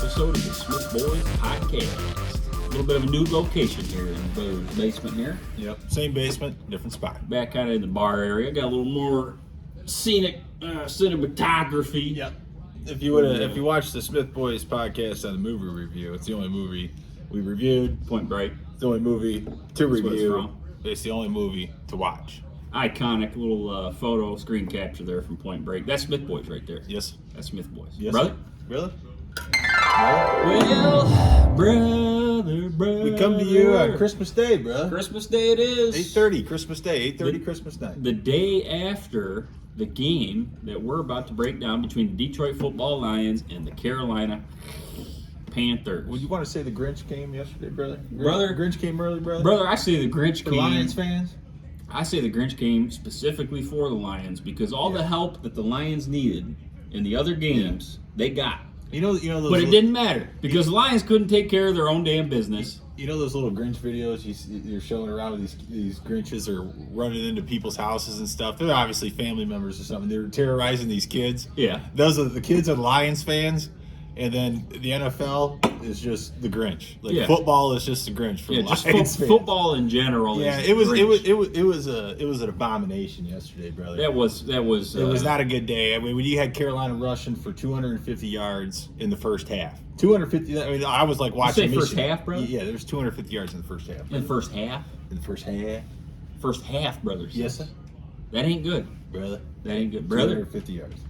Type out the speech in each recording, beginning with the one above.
episode of the Smith Boys Podcast. A little bit of a new location here in the Brother's basement here. Yep, same basement, different spot. Back kind of in the bar area. Got a little more scenic cinematography. Yep. If you watch the Smith Boys Podcast on the movie review, it's the only movie we reviewed. Point Break. It's the only movie to That's what it's review. from. It's the only movie to watch. Iconic little photo screen capture there from Point Break. That's Smith Boys right there. Yes. That's Smith Boys. Yes. Brother? Really? Well, brother. We come to you on Christmas Day, brother. Christmas Day it is. 8:30, Christmas Day. 8:30, Christmas night. The day after the game that we're about to break down between the Detroit Football Lions and the Carolina Panthers. Would you want to say the Grinch came yesterday, brother? Brother. Grinch came early, brother? Brother, I say the Grinch For came. Lions fans? I say the Grinch came specifically for the Lions because all the help that the Lions needed in the other games, they got. You know those. But it didn't matter because the Lions couldn't take care of their own damn business. You know those little Grinch videos you're showing around with these Grinches are running into people's houses and stuff? They're obviously family members or something. They're terrorizing these kids. Yeah. Those are the kids are Lions fans, and then the NFL is just the Grinch. Like Yeah. Football is just the Grinch for Yeah, just Lions fans. football in general. Yeah, is it was Grinch. an abomination yesterday, brother. That was. It was not a good day. I mean, when you had Carolina rushing for 250 yards in the first half. 250. I mean, I was like watching. You say first Michigan. half, bro? Yeah, there was 250 yards in the first half. In the first half. In the first half. First half, brothers. Yes, sir. That ain't good. Brother. That ain't good, brother. 250 yards.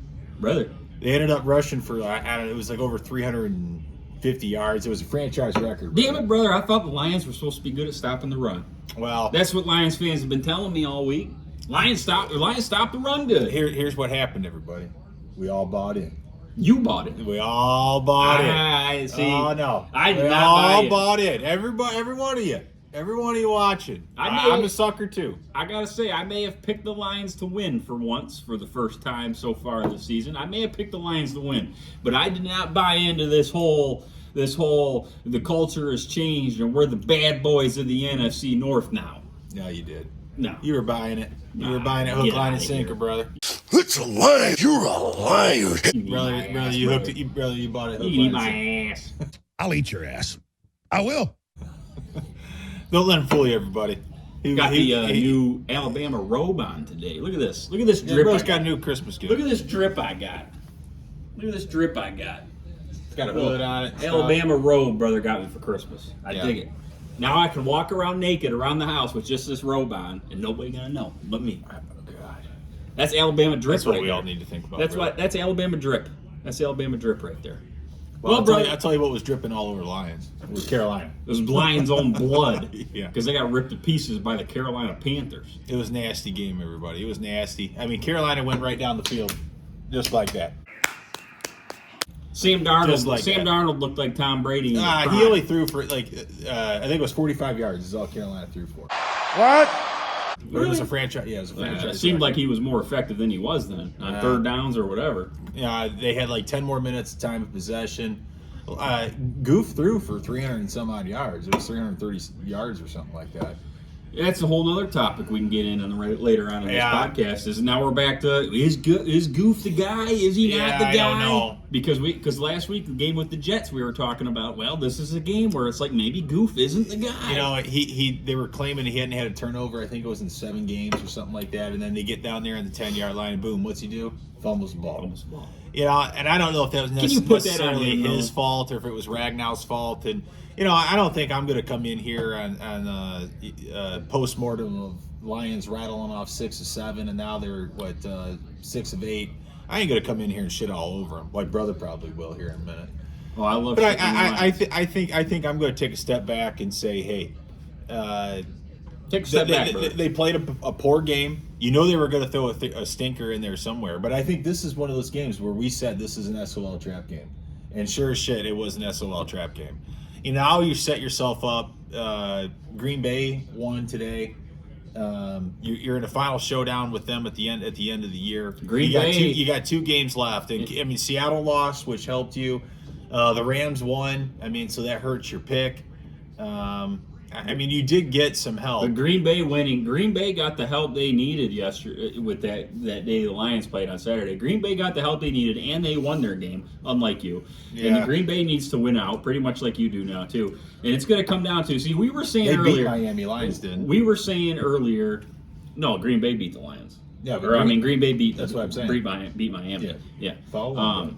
Brother. They ended up rushing for I don't know, it was like over 350 yards. It was a franchise record. Damn it, brother! I thought the Lions were supposed to be good at stopping the run. Well, That's what Lions fans have been telling me all week. Lions stopped the run good. here's what happened, everybody. We all bought in. You bought it. We all bought in. I see. Oh no! I did we not all buy it. bought in. Every one of you. Every one of you watching. I'm a sucker too. I gotta say, I may have picked the Lions to win for once, for the first time so far this season. I may have picked the Lions to win, but I did not buy into this whole the culture has changed and we're the bad boys of the NFC North now. No, you did. No. You were buying it. You were Nah, buying it hook, get line, and outta sinker, here. brother. It's a lie. You're a liar. Brother, you hooked it. You bought it. You Hook, can eat line, my and ass. I'll eat your ass. I will. sinker. Don't let him fool you, everybody. Got the new Alabama robe on today. Look at this. Look at this Yeah, drip. bro's I got a got. new Christmas gift. Look at this drip I got. Look at this drip I got. It's got a hood on it. Alabama robe brother got me for Christmas. I Yeah. dig it. Now I can walk around naked around the house with just this robe on, and nobody gonna know but me. Oh, God. That's Alabama drip. That's what right we there. all need to think about. That's really. what. That's Alabama drip. That's Alabama drip right there. Well, I'll brother, tell you what was dripping all over Lions. It was Carolina. it was Lions' own blood. Yeah. Because they got ripped to pieces by the Carolina Panthers. It was a nasty game, everybody. It was nasty. I mean, Carolina went right down the field, just like that. Sam Darnold. Just like Sam that. Darnold looked like Tom Brady. in his He prime. only threw for I think it was 45 yards. Is all Carolina threw for. What? But it was a franchise. Yeah, it was a franchise. It seemed record. like he was more effective than he was then on Yeah. third downs or whatever. Yeah, they had like 10 more minutes of time of possession. Goof threw for 300 and some odd yards. It was 330 yards or something like that. That's a whole other topic we can get in on later on in this Yeah. podcast. Is now we're back to is Goof the guy? Is he not the guy? I don't know. Because last week the game with the Jets we were talking about. Well, this is a game where it's like maybe Goof isn't the guy. You know, they were claiming he hadn't had a turnover. I think it was in 7 games or something like that. And then they get down there on the 10-yard line, and boom, what's he do? Fumbles the ball. Almost ball. You know, and I don't know if that was Can you put that on necessarily him, his though? fault or if it was Ragnall's fault. And you know, I don't think I'm going to come in here on post-mortem of Lions rattling off 6 of 7, and now they're 6 of 8. I ain't going to come in here and shit all over them. My brother probably will here in a minute. Well, I love. But shitting the Lions. I think I'm going to take a step back and say, hey, Take a step back, they, brother. they played a poor game. You know they were going to throw a stinker in there somewhere. But I think this is one of those games where we said this is an SOL trap game. And sure as shit, it was an SOL trap game. You know, now you set yourself up. Green Bay won today. You're in a final showdown with them at the end of the year. Green Bay. You got 2 games left. And I mean, Seattle lost, which helped you. The Rams won. I mean, so that hurts your pick. I mean, you did get some help. But Green Bay winning. Green Bay got the help they needed yesterday with that day the Lions played on Saturday. Green Bay got the help they needed, and they won their game, unlike you. And Yeah. the Green Bay needs to win out, pretty much like you do now too. And it's going to come down to. See, we were saying They beat earlier. Miami Lions, didn't? We were saying earlier. No, Green Bay beat the Lions. Yeah, but Green Bay beat. That's what I'm saying. Beat Miami. Yeah. Follow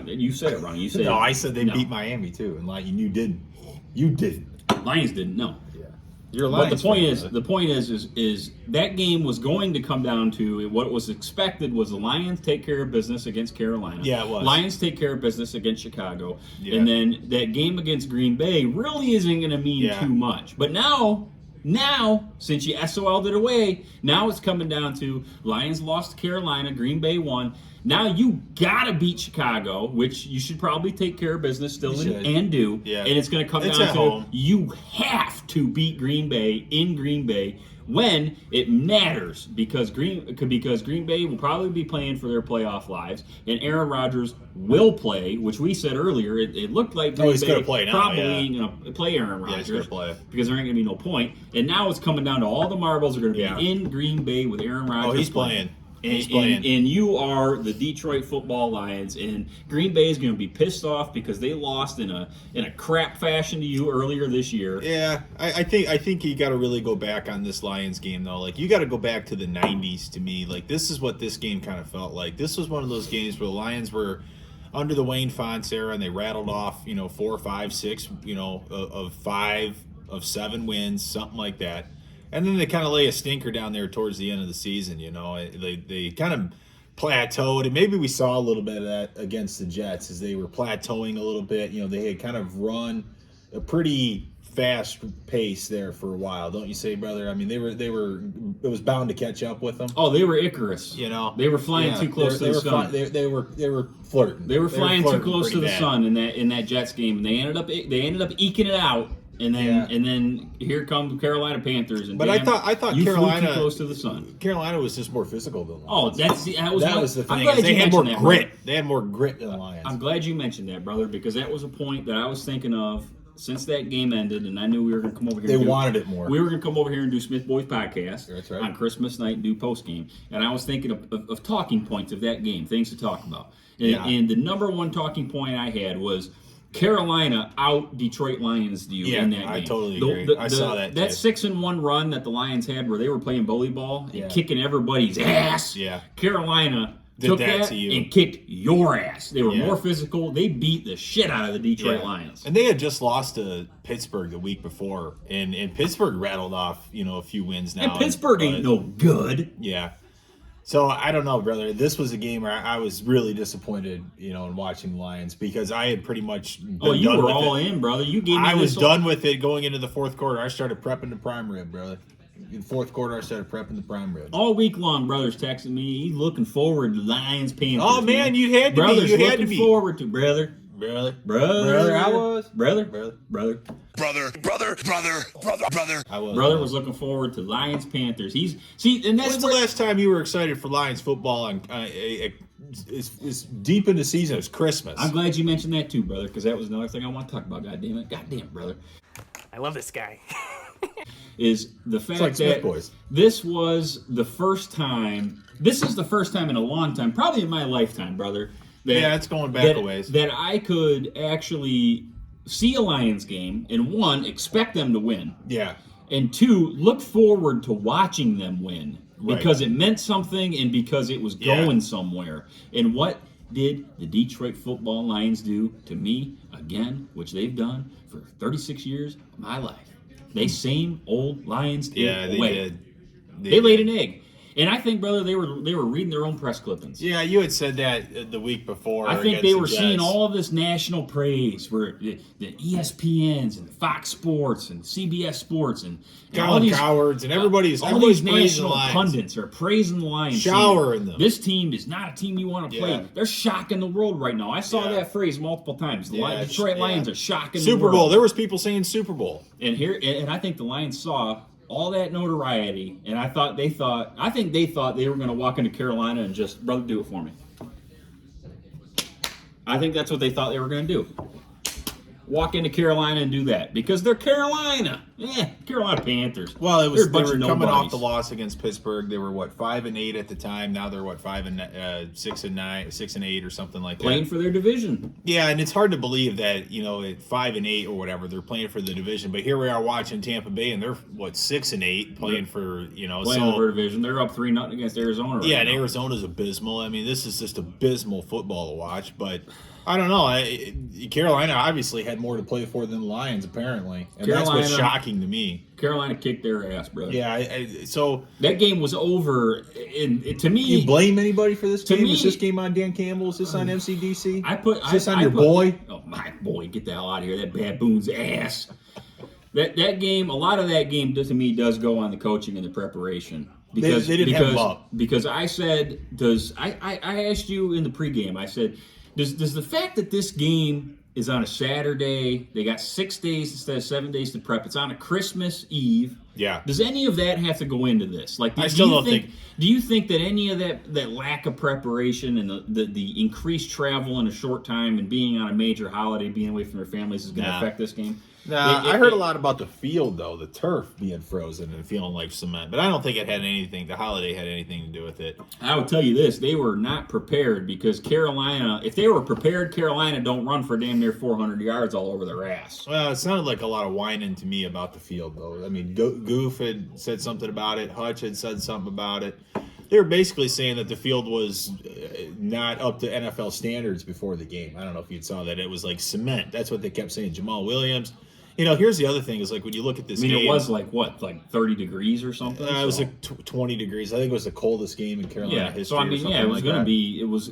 You said it wrong. You said No, I said they beat Miami too, and like you didn't. You didn't. Lions didn't. No. Yeah. You're a But Lions the point is that game was going to come down to what was expected was the Lions take care of business against Carolina. Yeah, it was. Lions take care of business against Chicago, Yeah. and then that game against Green Bay really isn't going to mean Yeah. too much. But now, since you SOL'd it away, now it's coming down to Lions lost to Carolina, Green Bay won. Now you gotta beat Chicago, which you should probably take care of business still You should. and do. Yeah. And it's going to come It's down at to home. you have to beat Green Bay in Green Bay when it matters because Green Bay will probably be playing for their playoff lives, and Aaron Rodgers will play, which we said earlier. It looked like Green he's Bay gonna play now, probably yeah. ain't going to play Aaron Yeah, Rodgers he's gonna play. because there ain't going to be no point. And now it's coming down to all the marbles are going to be Yeah. in Green Bay with Aaron Rodgers. Oh, he's playing. He's And, playing. and you are the Detroit Football Lions, and Green Bay is going to be pissed off because they lost in a crap fashion to you earlier this year. Yeah, I think you got to really go back on this Lions game though. Like you got to go back to the '90s to me. Like this is what this game kind of felt like. This was one of those games where the Lions were under the Wayne Fonts era, and they rattled off 4, 5, 6 of 5 of 7 wins, something like that. And then they kind of lay a stinker down there towards the end of the season. They kind of plateaued, and maybe we saw a little bit of that against the Jets as they were plateauing a little bit. They had kind of run a pretty fast pace there for a while, don't you say, brother? I mean, they were. It was bound to catch up with them. Oh, they were Icarus. They were flying too close to the sun. They were flirting. They were flying too flirting close to pretty the bad. sun in that Jets game, and they ended up eking it out. And then here come Carolina Panthers, and But I thought you Carolina flew too close to the sun. Carolina was just more physical than the Oh, Lions. that was the I'm thing. glad They you had more mentioned that, grit. brother. They had more grit than the Lions. I'm glad you mentioned that, brother, because that was a point that I was thinking of since that game ended, and I knew we were going to come over here. They wanted it more. We were going to come over here and do Smith Boys podcast That's right. on Christmas night and do post game, and I was thinking of talking points of that game, things to talk about. And the number one talking point I had was Carolina out Detroit Lions you in that game. I totally agree. I saw that. That too. 6-1 run that the Lions had where they were playing bully ball and Yeah. kicking everybody's ass. Yeah. Carolina Did took that that to you. and kicked your ass. They were Yeah. more physical. They beat the shit out of the Detroit Lions. And they had just lost to Pittsburgh the week before, and Pittsburgh rattled off a few wins now. And Pittsburgh ain't no good. Yeah. So I don't know, brother. This was a game where I was really disappointed, in watching the Lions because I had pretty much been You done were with all it. in, brother. You gave me I was this done with it going into the fourth quarter. I started prepping the prime rib, brother. In the fourth quarter, I started prepping the prime rib. all week long. Brother's texting me. He's looking forward to Lions Panthers. Oh, man, you had to be. Brother's You had looking to be. forward to brother. Brother, I was. Brother. Brother. I was. Brother was looking forward to Lions Panthers. And that's When's the last time you were excited for Lions football? And it's deep in the season. It was Christmas. I'm glad you mentioned that too, brother, because that was another thing I want to talk about. God damn it, brother. I love this guy. Is the fact like Smith that Boys. this was the first time. This is the first time in a long time, probably in my lifetime, brother. That, Yeah, it's going back a ways. That I could actually see a Lions game and one, expect them to win, Yeah. and two, look forward to watching them win Right. because it meant something and because it was Yeah. going somewhere. And what did the Detroit Football Lions do to me again, which they've done for 36 years of my life? They same old Lions Yeah, they way. did. They laid an egg. And I think, brother, they were reading their own press clippings. Yeah, you had said that the week before. I think against they the were seeing Jets. all of this national praise where the ESPNs and Fox Sports and CBS Sports and all Colin these Cowards and everybody's all these praising the national Lions. pundits are praising the Lions. saying, Showering them. This team is not a team you want to play. Yeah. They're shocking the world right now. I saw Yeah. that phrase multiple times. The Yeah, Detroit yeah. Lions are shocking the Super world. Bowl. There was people saying Super Bowl. And I think the Lions saw all that notoriety, and I think they thought they were going to walk into Carolina and just, brother, do it for me. I think that's what they thought they were going to do. walk into Carolina and do that because they're Carolina. Carolina Panthers. Well, They're a they were bunch of coming off nobodies. the loss against Pittsburgh. They were 5-8 at the time. Now they're 6-9, 6-8 or something like that. Playing for their division. Yeah, and it's hard to believe that at 5-8 or whatever they're playing for the division. But here we are watching Tampa Bay, and they're 6-8 playing for Playing so for their division. They're up 3-0 against Arizona. Right yeah, and now. Arizona's abysmal. I mean, this is just abysmal football to watch. But I don't know. Carolina obviously had more to play for than the Lions, apparently, and that's what's shocking to me. Carolina kicked their ass, brother. Yeah, so that game was over. And to me, you blame anybody for this game? Me, is this game on Dan Campbell? Is this on MCDC? Is this on your boy? Oh, my boy, get the hell out of here! That baboon's ass. That game, a lot of that game, to me, does go on the coaching and the preparation. Because they didn't have him up. Because I said, I asked you in the pregame, I said, does the fact that this game is on a Saturday, they got 6 days instead of 7 days to prep, it's on a Christmas Eve. Yeah. Does any of that have to go into this? Like, I still don't think. Do you think that any of that lack of preparation and the increased travel in a short time and being on a major holiday, being away from their families, is going to affect this game? I heard a lot about the field, though, the turf being frozen and feeling like cement. But I don't think the holiday had anything to do with it. I would tell you this, they were not prepared because Carolina, if they were prepared, Carolina don't run for damn near 400 yards all over their ass. Well, it sounded like a lot of whining to me about the field, though. I mean, Goof had said something about it. Hutch had said something about it. They were basically saying that the field was not up to NFL standards before the game. I don't know if you saw that. It was like cement. That's what they kept saying. Jamal Williams. Here's the other thing is like when you look at this game. It was like what, like 30 degrees or something? It was like 20 degrees. I think it was the coldest game in Carolina history. So I mean, it was like going to be. It was,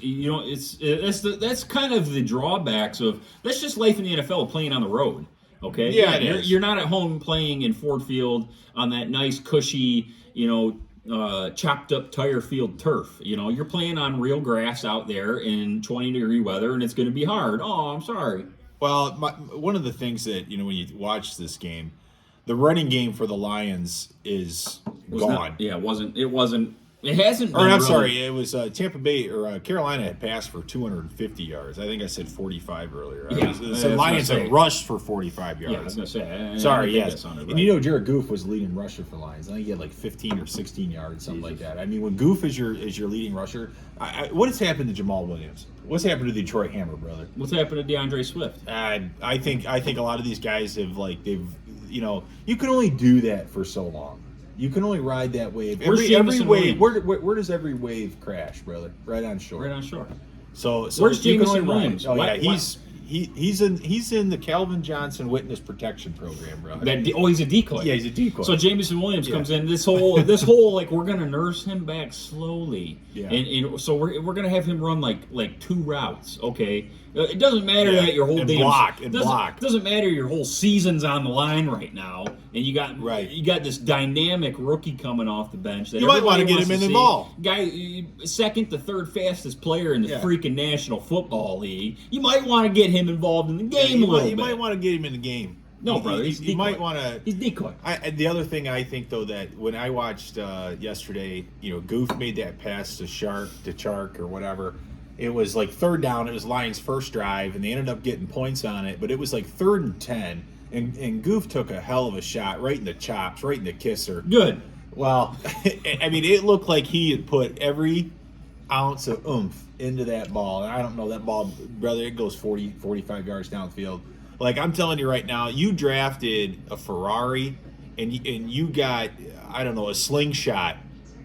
that's kind of the drawbacks of that's just life in the NFL playing on the road. Okay, yeah, you're not at home playing in Ford Field on that nice cushy, chopped up tire field turf. You're playing on real grass out there in 20-degree weather, and it's going to be hard. Oh, I'm sorry. Well, one of the things that, when you watch this game, the running game for the Lions is gone. It hasn't been. Or, I'm really. sorry, it was Tampa Bay or Carolina had passed for 250 yards. I think I said 45 earlier. Yeah, the Lions had rushed for 45 yards. Yeah, I was going to say. Sorry, yes. Right. And Jared Goof was leading rusher for Lions. I think he had like 15 or 16 yards, something like that. I mean, when Goof is your leading rusher, what has happened to Jamal Williams? What's happened to the Detroit Hammer, brother? What's happened to DeAndre Swift? I think a lot of these guys have you can only do that for so long. You can only ride that wave. Every wave. Where does every wave crash, brother? Right on shore. Right on shore. So where's Jameson Williams? Williams? Oh yeah, he's in the Calvin Johnson Witness Protection Program, bro. He's a decoy. Yeah, he's a decoy. So Jameson Williams comes in. This whole like we're gonna nurse him back slowly. Yeah. And so we're gonna have him run like 2 routes. Okay. It doesn't matter that your whole doesn't matter your whole season's on the line right now, and you got this dynamic rookie coming off the bench that you might want to get him in the ball. Guy, second to third fastest player in the freaking National Football League. You might want to get him involved in the game a little bit. You might want to get him in the game. No, brother, you might want to. He's decoy. The other thing I think though that when I watched yesterday, Goof made that pass to Chark or whatever. It was like 3rd down. It was Lions' first drive, and they ended up getting points on it. But it was like 3rd and 10, and Goof took a hell of a shot right in the chops, right in the kisser. Good. Well, I mean, it looked like he had put every ounce of oomph into that ball. And I don't know, that ball, brother, it goes 40, 45 yards downfield. Like, I'm telling you right now, you drafted a Ferrari, and you got, I don't know, a slingshot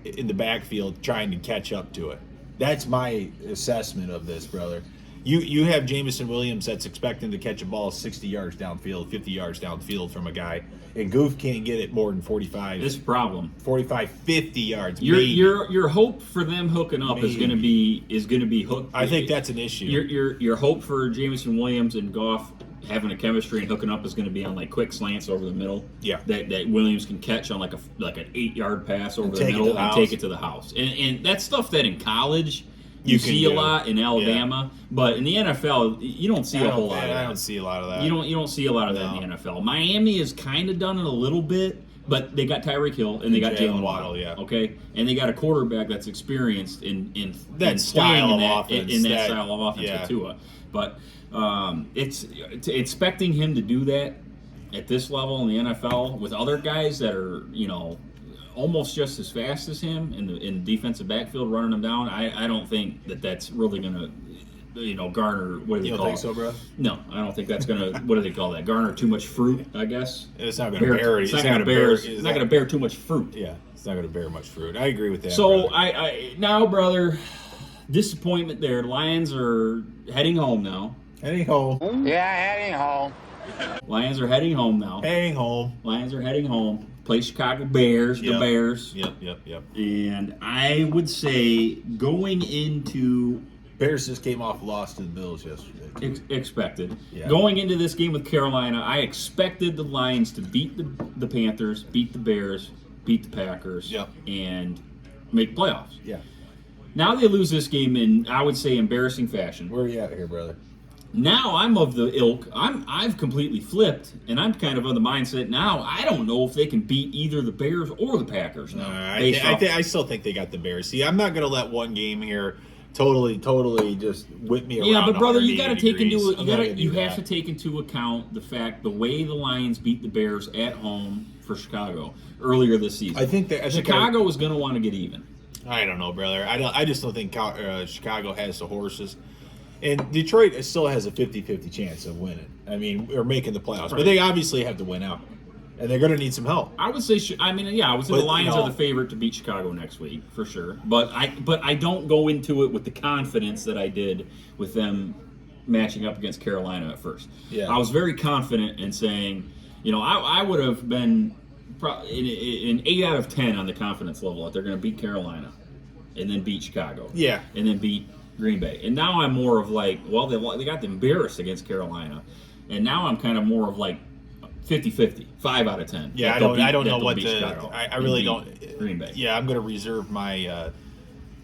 in the backfield trying to catch up to it. That's my assessment of this, brother. You have Jameson Williams that's expecting to catch a ball 60 yards downfield, 50 yards downfield from a guy, and Goof can't get it more than 45. This problem. 45, 50 yards. Your hope for them hooking up is going to be hooked. I think that's an issue. Your hope for Jameson Williams and Goff having a chemistry and hooking up is going to be on like quick slants over the middle. Yeah. That Williams can catch on like an 8-yard pass over the middle and take it to the house. And that's stuff that in college you see a lot in Alabama, but in the NFL you don't see a whole lot of that. I don't see a lot of that. You don't see a lot of that in the NFL. Miami has kind of done it a little bit, But they got Tyreek Hill and they got Jalen Waddle. Yeah. Okay, and they got a quarterback that's experienced in That in style playing of offense, in that style of offense yeah. with Tua. But it's expecting him to do that at this level in the NFL with other guys that are almost just as fast as him in the defensive backfield running them down. I don't think that's really going to garner, what do they You call don't think it? so, bro? No, I don't think that's gonna. What do they call that? Garner too much fruit, I guess. It's not going to bear. It's not gonna bear. It's not gonna bear too much fruit. Yeah, it's not going to bear much fruit. I agree with that. So brother. I now, brother, disappointment there. Lions are heading home now. Heading home. Yeah, heading home. Lions are heading home now. Heading home. Lions are heading home. Play Chicago Bears. The Yep. Bears. Yep. And I would say going into Bears just came off a loss to the Bills yesterday. expected. Yeah. Going into this game with Carolina, I expected the Lions to beat the Panthers, beat the Bears, beat the Packers, Yep. and make playoffs. Yeah. Now they lose this game in, I would say, embarrassing fashion. Where are you at here, brother? Now I'm of the ilk. I've completely flipped, and I'm kind of the mindset now. I don't know if they can beat either the Bears or the Packers now. I still think they got the Bears. See, I'm not going to let one game here totally just whip me around. Yeah, but brother, you got to 180 take into degrees. you have to take into account the way the Lions beat the Bears at home for Chicago earlier this season. I think Chicago was going to want to get even. I don't know, brother. I just don't think Chicago has the horses. And Detroit still has a 50-50 chance of winning. I mean, or making the playoffs. Right. But they obviously have to win out. And they're going to need some help. I would say, I would say But, the Lions you know, are the favorite to beat Chicago next week for sure. But I don't go into it with the confidence that I did with them matching up against Carolina at first. Yeah. I was very confident in saying, I would have been in 8 out of 10 on the confidence level that they're going to beat Carolina, and then beat Chicago. Yeah. And then beat Green Bay. And now I'm more of like, well, they got embarrassed against Carolina, and now I'm kind of more of like 50-50, 5 out of 10. Yeah, I don't know what to. I really don't. Green Bay. Yeah, I'm going to reserve my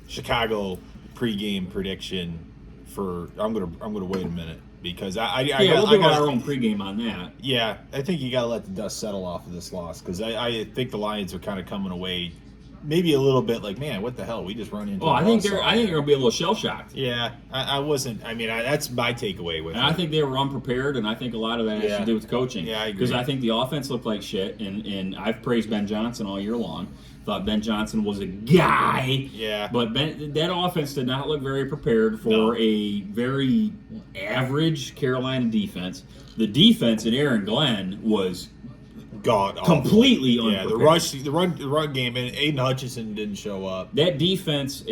Chicago pregame prediction for. I'm gonna wait a minute because we'll do our own pregame on that. Yeah, I think you got to let the dust settle off of this loss because I think the Lions are kind of coming away. Maybe a little bit like, man, what the hell? We just run into. Oh, I think they're gonna be a little shell shocked. Yeah, I wasn't. I mean, that's my takeaway with it. And I think they were unprepared, and I think a lot of that has to do with coaching. Yeah, I agree. Because I think the offense looked like shit, and I've praised Ben Johnson all year long. Thought Ben Johnson was a guy. Yeah. But that offense did not look very prepared for No. a very average Carolina defense. The defense in Aaron Glenn was God awful. completely Yeah, unprepared. the run game, and Aiden Hutchinson didn't show up. That defense,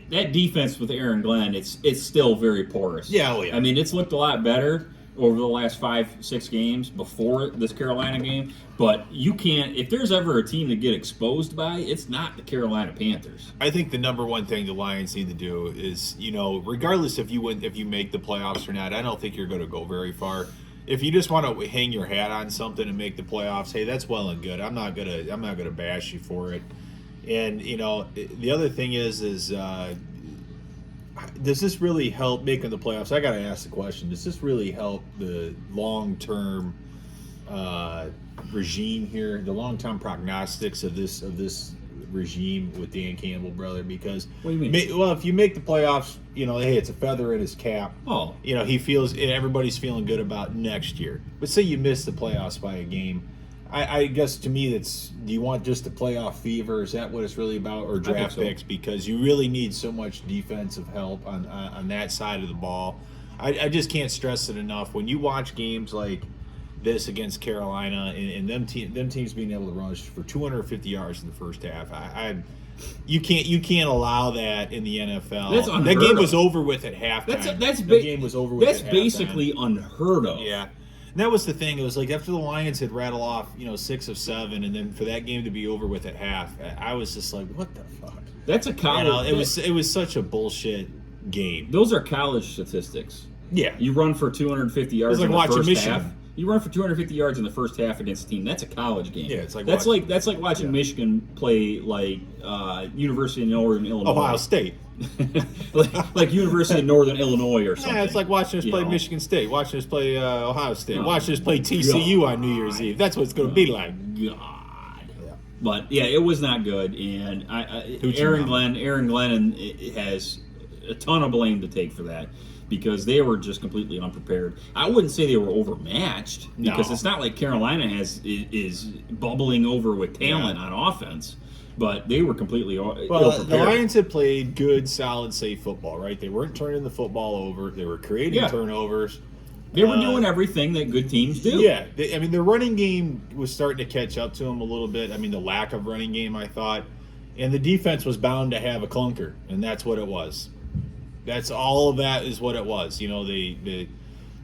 that defense with Aaron Glenn, it's still very porous. Yeah, oh yeah. I mean, it's looked a lot better over the last 5-6 games before this Carolina game. But you can't. If there's ever a team to get exposed by, it's not the Carolina Panthers. I think the number one thing the Lions need to do is, regardless if you make the playoffs or not, I don't think you're going to go very far. If you just want to hang your hat on something and make the playoffs, hey, that's well and good. I'm not gonna bash you for it. And the other thing is does this really help making the playoffs? I got to ask the question: does this really help the long-term regime here, the long-term prognostics of this regime with Dan Campbell, brother? Because What do you mean? well, if you make the playoffs, hey, it's a feather in his cap. Oh. He feels everybody's feeling good about next year. But say you miss the playoffs by a game. I guess to me, do you want just the playoff fever? Is that what it's really about, or draft so. picks? Because you really need so much defensive help on that side of the ball. I just can't stress it enough. When you watch games like this against Carolina and them teams being able to rush for 250 yards in the first half, you can't allow that in the NFL. That's unheard that game of. was over with at halftime. The game was over with. That's at halftime. basically unheard of. Yeah. And that was the thing. It was like after the Lions had rattled off, 6 of 7, and then for that game to be over with at half, I was just like, what the fuck? That's a college. It was such a bullshit game. Those are college statistics. Yeah. You run for 250 yards It's like in the watching first Michigan. half. You run for 250 yards in the first half against a team. That's a college game. Yeah, it's like that's like watching Michigan play like University of Northern Illinois. Ohio State. like University of Northern Illinois or something. Yeah, it's like watching us You play know? Michigan State, watching us play Ohio State, Oh, watching us play TCU on New Year's Eve. That's what it's going to be like. God. But yeah, it was not good, and Hoochie Aaron mama. Glenn has a ton of blame to take for that because they were just completely unprepared. I wouldn't say they were overmatched because No. it's not like Carolina is bubbling over with talent on offense, but they were completely Well, ill-prepared. the Lions had played good, solid, safe football, right? They weren't turning the football over. They were creating Yeah. turnovers. They were doing everything that good teams do. Yeah, their running game was starting to catch up to them a little bit. I mean, the lack of running game, I thought, and the defense was bound to have a clunker, and that's what it was. That's all of that is what it was. You know, they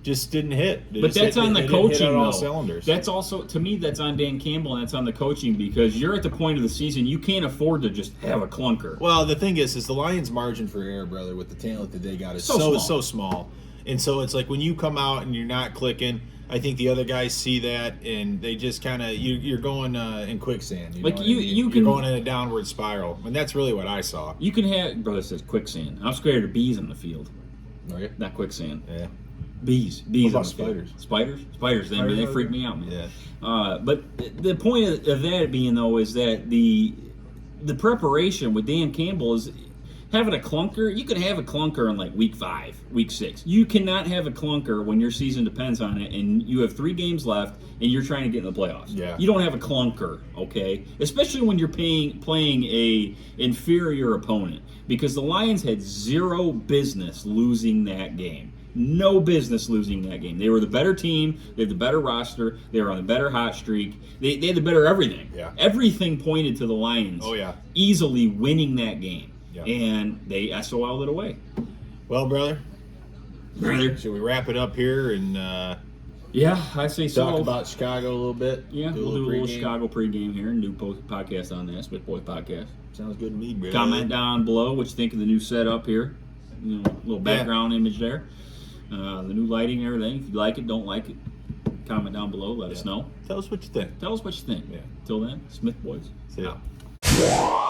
just didn't hit. But that's on the they didn't hit coaching, on all though. cylinders. That's also, to me, that's on Dan Campbell, and that's on the coaching because you're at the point of the season you can't afford to just have a clunker. Well, the thing is the Lions' margin for error, brother, with the talent that they got is so small. And so it's like when you come out and you're not clicking, I think the other guys see that and they just kind of you're going in quicksand. Like know what you I mean? can you're going in a downward spiral, and that's really what I saw. You can have brother says quicksand. I'm scared of bees in the field, Right? not quicksand. Yeah. Bees What in about the field. spiders? Spiders. They freak me out, man. Yeah. But the point of that being though is that the preparation with Dan Campbell is having a clunker. You can have a clunker in like week 5, week 6. You cannot have a clunker when your season depends on it, and you have 3 games left, and you're trying to get in the playoffs. Yeah. You don't have a clunker, okay? Especially when you're playing a inferior opponent, because the Lions had zero business losing that game. No business losing that game. They were the better team. They had the better roster. They were on the better hot streak. They had the better everything. Yeah. Everything pointed to the Lions. Oh, yeah. Easily winning that game. Yeah. And they SOL'd it away. Well, brother, Brother. should we wrap it up here and Yeah, I say so. talk about Chicago a little bit? Yeah, we'll do a little pregame? Chicago pregame here. New podcast on that, Smith Boys Podcast. Sounds good to me, bro. Comment down below what you think of the new setup here. You know, little background image there. The new lighting and everything. If you like it, don't like it, comment down below. Let us know. Tell us what you think. Tell us what you think. Yeah. Till then, Smith Boys. See ya. out.